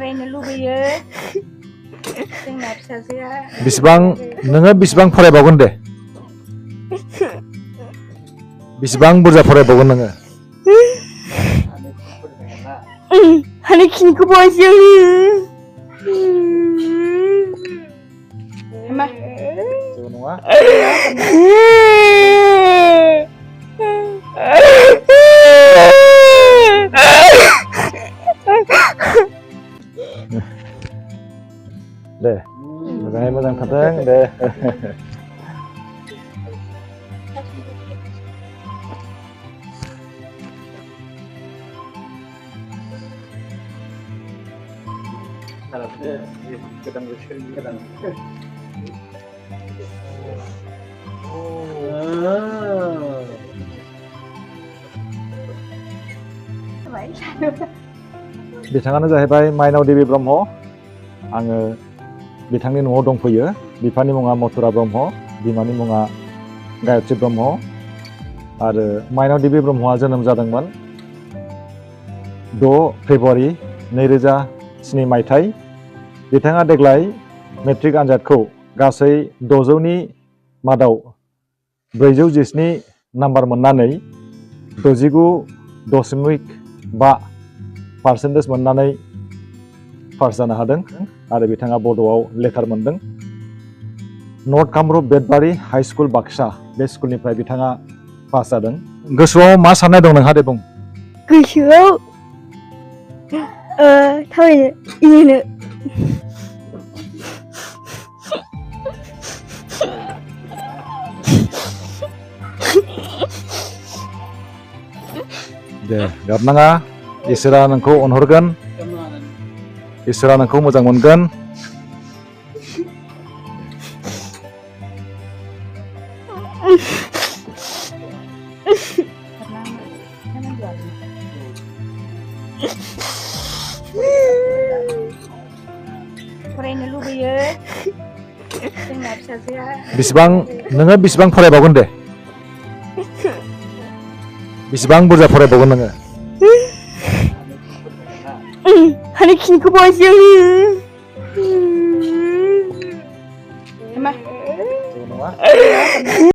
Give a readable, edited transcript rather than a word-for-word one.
फरायनो लुबैयो जोंना फिसाजोआ नोङो बेसेबां फरायबावगोन दे बेसेबां बुरजा फरायबावगोन नोङो हानायखिनिखौ बावसै मा जेबो नङा दे मोजाङै मोजां थाथों दे बिथाङानो जाहैबाय माइनाव देबि ब्रह्म आङो बिथांनि न'आव दंफैयो बिफानि मुङा मथुरा ब्रह्म बिमानि मुङा गायत्री ब्रह्म आरो माइनाव देबि ब्रह्मआ जोनोम जादोंमोन 6 फेब्रुवारि 2007 मायथाइ बिथाङा देग्लाय मेट्रिक आनजादखौ गासै 600नि मादाव 417 नाम्बार मोननानै 69.5% मोननानै पास जानो हादों आरो बिथाङा बड'आव लेटार मोनदों north Kamrup Betbari high school Baksa बे स्कुलनिफ्राय बिथाङा पास जादों गोसोआव मा साननाय दं नोंहा दे बुं गोसोआव थाबायनो इनो दे गाबनाङा इसोरा नोंखौ अनहरगोन इसोरा नोंखौ मोजां मोनगोन फरायनो लुबैयो जोंना फिसाजोआ नोङो बेसेबां फरायबावगोन दे बेसेबां बुरजा फरायबावगोन नोङो हानायखिनिखौ बावसै मा जेबो नङा